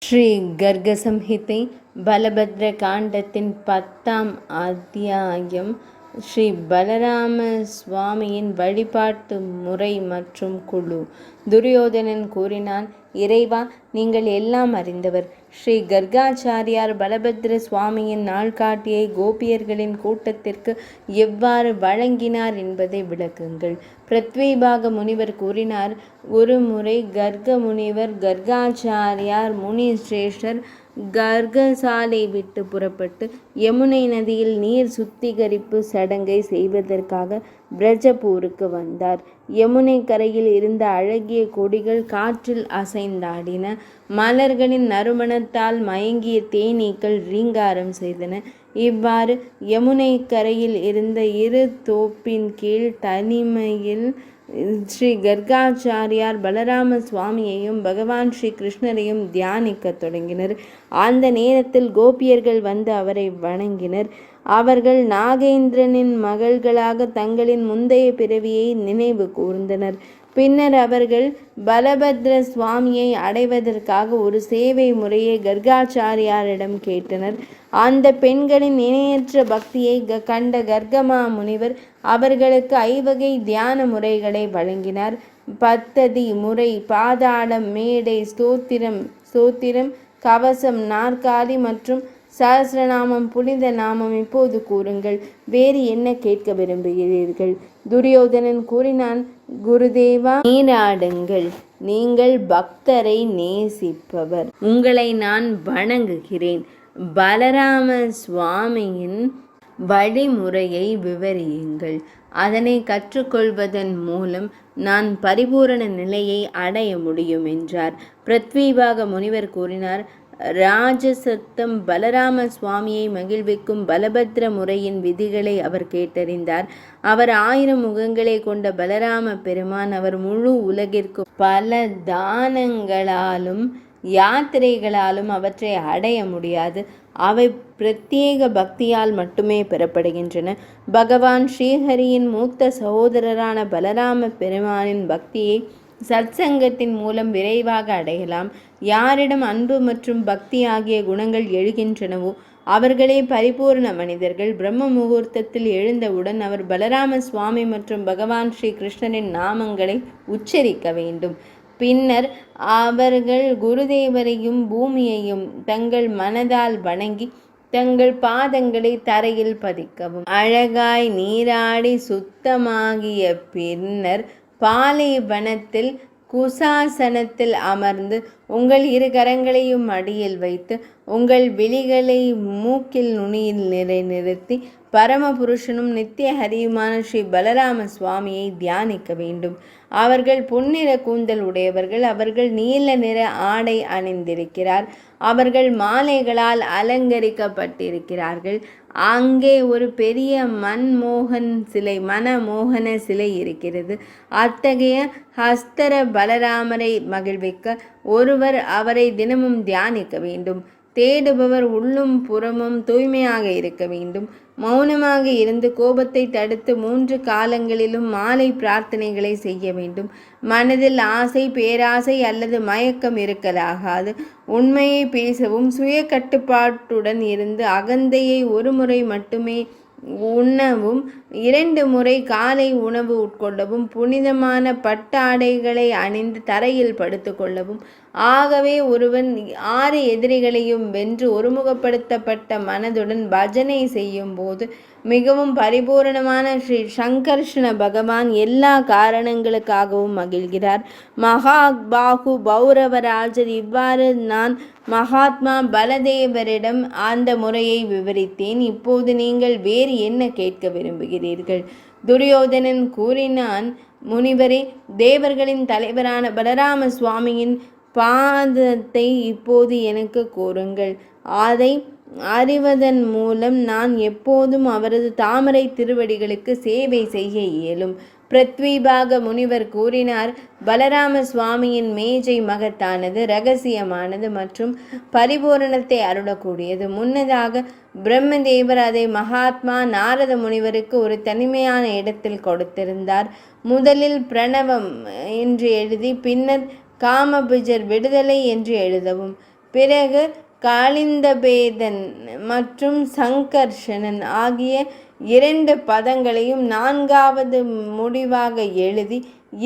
ஸ்ரீ கர்க சம்ஹிதை பலபத்ர காண்டத்தின் 10ஆம் அத்தியாயம். ஸ்ரீ பலராம சுவாமியின் வழிபாட்டு முறை மற்றும் குழு. துரியோதனன் கூறினான், இறைவா, நீங்கள் எல்லாம் அறிந்தவர். ஸ்ரீ கர்காச்சாரியார் பலபத்ர சுவாமியின் நாள்காட்டியை கோபியர்களின் கூட்டத்திற்கு எவ்வாறு வழங்கினார் என்பதை விளக்குங்கள். பிரத்வீபாக முனிவர் கூறினார், ஒரு முறை கர்க முனிவர் கர்காச்சாரியார் முனி சிரேஷ்டர் கர்கசாலை விட்டு புறப்பட்டு யமுனை நதியில் நீர் சுத்திகரிப்பு சடங்கை செய்வதற்காக பிரஜபூருக்கு வந்தார். யமுனை கரையில் இருந்த அழகிய கொடிகள் காற்றில் அசைந்தாடின. மலர்களின் நறுமணத்தால் மயங்கிய தேனீக்கள் ரீங்காரம் செய்தன. இவ்வாறு யமுனை கரையில் இருந்த இரு தோப்பின் கீழ் தனிமையில் ஸ்ரீ கர்காச்சாரியார் பலராம சுவாமியையும் பகவான் ஸ்ரீ கிருஷ்ணரையும் தியானிக்க தொடங்கினர். அந்த நேரத்தில் கோபியர்கள் வந்து அவரை வணங்கினர். அவர்கள் நாகேந்திரனின் மகள்களாக தங்களின் முந்தைய பிறவியை நினைவு கூர்ந்தனர். பின்னர் அவர்கள் பலபத்ர சுவாமியை அடைவதற்காக ஒரு சேவை முறையை கர்காச்சாரியாரிடம் கேட்டனர். அந்த பெண்களின் இணையற்ற பக்தியை கண்ட கர்கமா முனிவர் அவர்களுக்கு 5 தியான முறைகளை வழங்கினார். பத்ததி முறை, பாதாளம், மேடை, ஸ்தோத்திரம், கவசம், நாற்காலி மற்றும் சஹஸ்ரநாமம், புனித நாமம். இப்போது கூறுங்கள், வேறு என்ன கேட்க விரும்புகிறீர்கள்? துரியோதனன் கூறினான், குருதேவா, நீராடுங்கள். நீங்கள் பக்தரை நேசிப்பவர். உங்களை நான் வணங்குகிறேன். பலராம சுவாமியின் வழிமுறையை விவரியுங்கள். அதனை கற்றுக்கொள்வதன் மூலம் நான் பரிபூரண நிலையை அடைய முடியும் என்றார். பிரத்வீபாக முனிவர் கூறினார், ராஜசத்தம் பலராம சுவாமியை மகிழ்விக்கும் பலபத்ர முறையின் விதிகளை அவர் கேட்டறிந்தார். அவர் 1000 முகங்களை கொண்ட பலராம பெருமான். அவர் முழு உலகிற்கு பல தானங்களாலும் யாத்திரைகளாலும் அவற்றை அடைய முடியாது. அவை பிரத்யேக பக்தியால் மட்டுமே பெறப்படுகின்றன. பகவான் ஸ்ரீஹரியின் மூத்த சகோதரரான பலராம பெருமானின் பக்தியை சத்சங்கத்தின் மூலம் விரைவாக அடையலாம். யாரிடம் அன்பு மற்றும் பக்தி ஆகிய குணங்கள் எழுகின்றனவோ அவர்களே பரிபூர்ண மனிதர்கள். பிரம்ம முகூர்த்தத்தில் எழுந்தவுடன் அவர் பலராம சுவாமி மற்றும் பகவான் ஸ்ரீ கிருஷ்ணரின் நாமங்களை உச்சரிக்க வேண்டும். பின்னர் அவர்கள் குருதேவரையும் பூமியையும் தங்கள் மனதால் வணங்கி தங்கள் பாதங்களை தரையில் பதிக்கவும். அழகாய் நீராடி சுத்தமாகிய பின்னர் பாலைவனத்தில் குசாசனத்தில் அமர்ந்து உங்கள் 2 கரங்களையும் அடியில் வைத்து உங்கள் விழிகளை மூக்கில் நுனியில் நிறுத்தி பரமபுருஷனும் நித்திய ஹரியுமான ஸ்ரீ பலராம சுவாமியை தியானிக்க வேண்டும். அவர்கள் பொன்னிற கூந்தல் உடையவர்கள். அவர்கள் நீல நிற ஆடை அணிந்திருக்கிறார். அவர்கள் மாலைகளால் அலங்கரிக்கப்பட்டிருக்கிறார்கள். அங்கே ஒரு பெரிய மனமோகன சிலை இருக்கிறது. அத்தகைய ஹஸ்தர பலராமரை மகிழ்விக்க ஒருவர் அவரை தினமும் தியானிக்க வேண்டும். தேடுபவர் உள்ளும் புறமும் தூய்மையாக இருக்க வேண்டும். மௌனமாக இருந்து கோபத்தை தடுத்து 3 காலங்களிலும் மாலை பிரார்த்தனைகளை செய்ய வேண்டும். மனதில் ஆசை, பேராசை அல்லது மயக்கம் இருக்கலாகாது. உண்மையை பேசவும் சுய கட்டுப்பாட்டுடன் இருந்து அகந்தையை 1 முறை மட்டுமே உண்ணவும், 2 முறை காலை உணவு உட்கொள்ளவும், புனிதமான பட்டாடைகளை அணிந்து தரையில் படுத்து கொள்ளவும். ஆகவே ஒருவன் 6 எதிரிகளையும் வென்று ஒருமுகப்படுத்தப்பட்ட மனதுடன் பஜனை செய்யும் போது மிகவும் பரிபூரணமான ஸ்ரீ சங்கர்ஷ்ண பகவான் எல்லா காரணங்களுக்காகவும் மகிழ்கிறார். மகாபாகு பௌரவராஜர் இவ்வாறு நான் மகாத்மா பலதேவரிடம் அந்த முறையை விவரித்தேன். இப்போது நீங்கள் வேறு என்ன கேட்க விரும்புகிறீர்கள்? துரியோதனன் கூறினான், முனிவரே, தேவர்களின் தலைவரான பலராம சுவாமியின் பாதத்தை இப்போது எனக்கு கூறுங்கள். அதை அறிவதன் மூலம் நான் எப்போதும் அவரது தாமரை திருவடிகளுக்கு சேவை செய்ய இயலும். பிரத்வீபாக முனிவர் கூறினார், பலராம சுவாமியின் மேஜை மகத்தானது, இரகசியமானது மற்றும் பரிபூரணத்தை அருளக்கூடியது. முன்னதாக பிரம்மதேவர் அதை மகாத்மா நாரத முனிவருக்கு ஒரு தனிமையான இடத்தில் கொடுத்திருந்தார். முதலில் பிரணவம் என்று எழுதி பின்னர் காமபிஜர் விடுதலை என்று எழுதவும். பிறகு காளிந்தபேதன் மற்றும் சங்கர்ஷணன் ஆகிய 2 பதங்களையும் 4வது முடிவாக எழுதி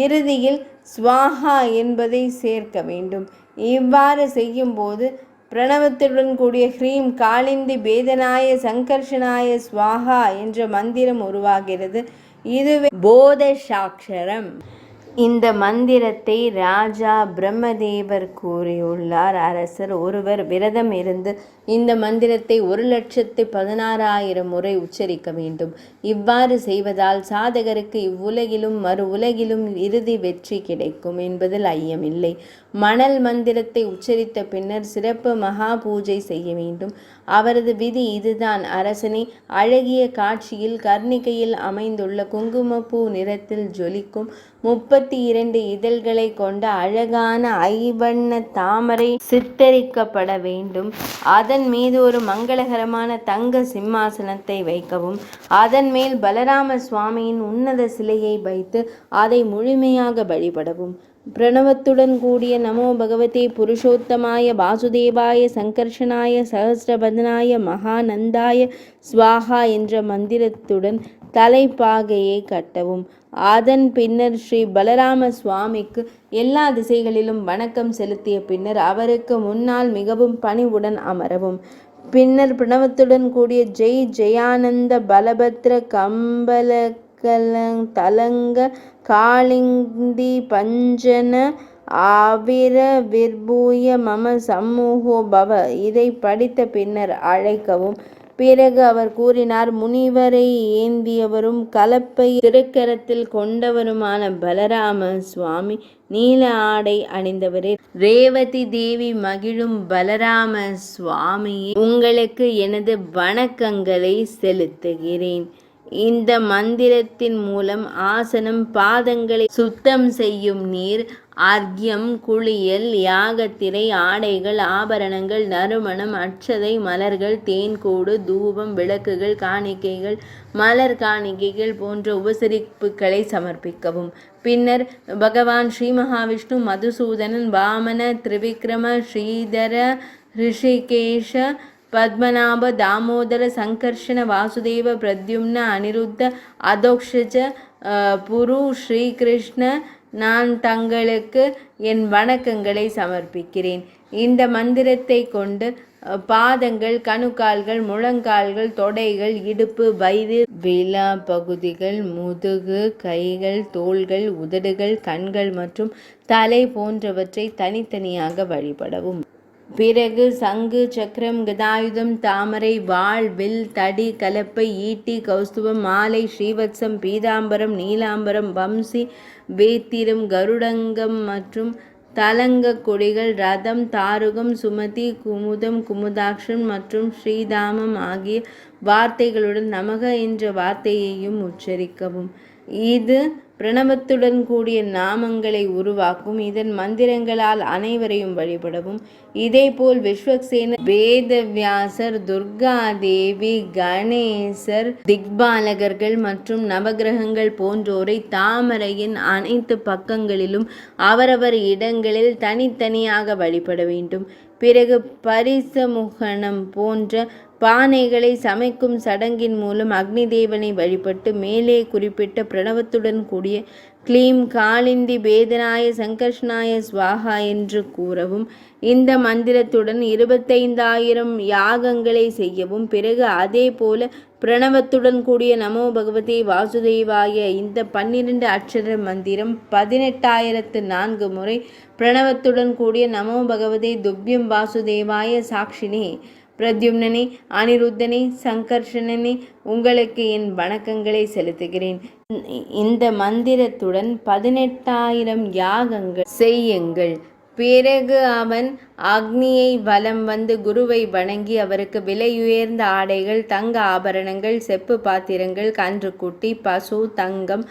இறுதியில் ஸ்வாஹா என்பதை சேர்க்க வேண்டும். இவ்வாறு செய்யும்போது பிரணவத்துடன் கூடிய ஹ்ரீம் காளிந்தி பேதனாய சங்கர்ஷனாய ஸ்வாஹா என்ற மந்திரம் உருவாகிறது. இதுவே போதசாக்ஷரம். இந்த மந்திரத்தை ராஜா பிரம்மதேவர் கூறியுள்ளார். அரசர் ஒருவர் விரதம் இருந்து இந்த மந்திரத்தை 1,16,000 முறை உச்சரிக்க வேண்டும். இவ்வாறு செய்வதால் சாதகருக்கு இவ்வுலகிலும் மறு உலகிலும் இறுதி வெற்றி கிடைக்கும் என்பதில் ஐயமில்லை. மணல் மந்திரத்தை உச்சரித்த பின்னர் சிறப்பு மகா பூஜை செய்ய வேண்டும். அவரது விதி இதுதான்: அரசனை அழகிய காட்சியில் கர்ணிகையில் அமைந்துள்ள குங்குமப்பூ நிறத்தில் ஜொலிக்கும் 32 இதழ்களை கொண்ட அழகான ஐவண்ண தாமரை சித்தரிக்கப்பட வேண்டும். அதன் மீது ஒரு மங்களகரமான தங்க சிம்மாசனத்தை வைக்கவும். அதன் மேல் பலராம சுவாமியின் உன்னத சிலையை வைத்து அதை முழுமையாக வழிபடவும். பிரணவத்துடன் கூடிய நமோ பகவதே புருஷோத்தமாய வாசுதேவாய சங்கர்ஷனாய சஹஸ்ரபதனாய மகாநந்தாய ஸ்வாஹா என்ற மந்திரத்துடன் தலைப்பாகையை கட்டவும். அதன் பின்னர் ஸ்ரீ பலராம சுவாமிக்கு எல்லா திசைகளிலும் வணக்கம் செலுத்திய பின்னர் அவருக்கு முன்னால் மிகவும் பணிவுடன் அமரவும். பின்னர் பிரணவத்துடன் கூடிய ஜெய் ஜெயானந்த பலபத்ர தலங்க காளிந்தி பஞ்சன ஆவிர விர்பூய மம சம்மூகோ பவ இதை படித்த பின்னர் அழைக்கவும். பிறகு அவர் கூறினார்: முனிவரை ஏந்தியவரும் கலப்பை திருக்கரத்தில் கொண்டவருமான பலராம சுவாமி, நீல ஆடை அணிந்தவரே, ரேவதி தேவி மகிழும் பலராம சுவாமியே, உங்களுக்கு எனது வணக்கங்களை செலுத்துகிறேன். இந்த மந்திரத்தின் மூலம் ஆசனம், பாதங்களை சுத்தம் செய்யும் நீர், அர்க்யம், குளியல், யாகத்திரை, ஆடைகள், ஆபரணங்கள், நறுமணம், அட்சதை, மலர்கள், தேன்கூடு, தூபம், விளக்குகள், காணிக்கைகள், மலர் காணிக்கைகள் போன்ற உபசரிப்புகளை சமர்ப்பிக்கவும். பின்னர் பகவான் ஸ்ரீ மகாவிஷ்ணு, மதுசூதனன், வாமன, திரிவிக்ரம, ஸ்ரீதர, ரிஷிகேஷ, பத்மநாப, தாமோதர, சங்கர்ஷண, வாசுதேவ, பிரத்யும்ன, அனிருத்த, அதோக்ஷஜ, புரு, ஸ்ரீகிருஷ்ண, நான் தங்களுக்கு என் வணக்கங்களை சமர்ப்பிக்கிறேன். இந்த மந்திரத்தை கொண்டு பாதங்கள், கணுக்கால்கள், முழங்கால்கள், தொடைகள், இடுப்பு, வயிறு, விலா பகுதிகள், முதுகு, கைகள், தோள்கள், உதடுகள், கண்கள் மற்றும் தலை போன்றவற்றை தனித்தனியாக வழிபடவும். பிறகு சங்கு, சக்கரம், கதாயுதம், தாமரை, வாள், வில், தடி, கலப்பை, ஈட்டி, கௌஸ்துபம், மாலை, ஸ்ரீவத்சம், பீதாம்பரம், நீலாம்பரம், வம்சி, வேத்திரம், கருடங்கம் மற்றும் தலங்க கொடிகள், ரதம், தாருகம், சுமதி, குமுதம், குமுதாக்ஷம் மற்றும் ஸ்ரீதாமம் ஆகிய வார்த்தைகளுடன் நமக என்ற வார்த்தையையும் உச்சரிக்கவும். இது பிரணவத்துடன் கூடிய நாமங்களை உருவாக்கும். இதன் மந்திரங்களால் அனைவரையும் வழிபடவும். இதேபோல் விஸ்வக்சேன, வேதவியாசர், துர்கா தேவி, கணேசர், திக்பாலகர்கள் மற்றும் நவகிரகங்கள் போன்றோரை தாமரையின் அனைத்து பக்கங்களிலும் அவரவர் இடங்களில் தனித்தனியாக வழிபட வேண்டும். பிறகு பரிசமுகனம் போன்ற பானைகளை சமைக்கும் சடங்கின் மூலம் அக்னி தேவனை வழிபட்டு மேலே குறிப்பிட்ட பிரணவத்துடன் கூடிய க்ளீம் காளிந்தி பேதனாய சங்கர்ஷனாய ஸ்வாஹா என்று கூறவும். இந்த மந்திரத்துடன் 25,000 யாகங்களை செய்யவும். பிறகு அதே போல பிரணவத்துடன் கூடிய நமோ பகவதே வாசுதேவாய இந்த 12 அட்சர மந்திரம் 18,004 முறை பிரணவத்துடன் கூடிய நமோ பகவதே துப்யம் வாசுதேவாய சாக்ஷினே, பிரத்யும்னனே, அனிருத்தனே, சங்கர்ஷணனே, உங்களுக்கு என் வணக்கங்களை செலுத்துகிறேன். இந்த மந்திரத்துடன் 18,000 யாகங்கள் செய்யுங்கள். பிறகு அவன் அக்னியை வலம் வந்து குருவை வணங்கி அவருக்கு விலையுயர்ந்த ஆடைகள், தங்க ஆபரணங்கள், செப்பு பாத்திரங்கள், கன்றுக்குட்டி, பசு, தங்கம்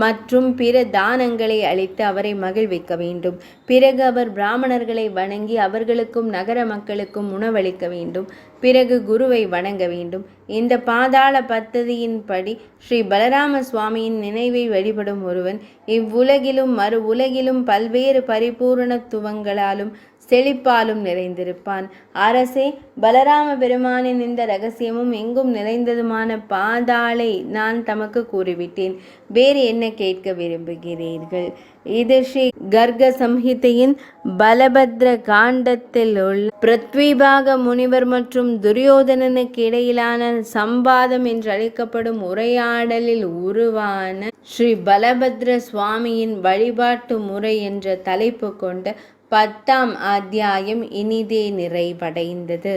மற்றும் பிற தானங்களை அளித்து அவரை மகிழ்விக்க வேண்டும். பிறகு அவர் பிராமணர்களை வணங்கி அவர்களுக்கும் நகர மக்களுக்கும் உணவளிக்க வேண்டும். பிறகு குருவை வணங்க வேண்டும். இந்த பாதாள பத்ததியின்படி ஸ்ரீ பலராம சுவாமியின் நினைவை வழிபடும் ஒருவன் இவ்வுலகிலும் மறு உலகிலும் பல்வேறு பரிபூரணத்துவங்களாலும் செழிப்பாலும் நிறைந்திருப்பான். அரசே, பலராம பெருமானின் இந்த இரகசியமும் எங்கும் நிறைந்ததுமான பாதாளை நான் தமக்கு கூறிவிட்டேன். வேறு என்ன கேட்க விரும்புகிறீர்கள்? இது ஸ்ரீ கர்க சம்ஹிதையின் பலபத்ர காண்டத்தில் உள்ள பிருத்விபாக முனிவர் மற்றும் துரியோதனனுக்கு இடையிலான சம்பாதம் என்று அழைக்கப்படும் உரையாடலில் உருவான ஸ்ரீ பலபத்ர சுவாமியின் வழிபாட்டு முறை என்ற தலைப்பு கொண்ட 10ஆம் அத்தியாயம் இனிதே நிறைவடைந்தது.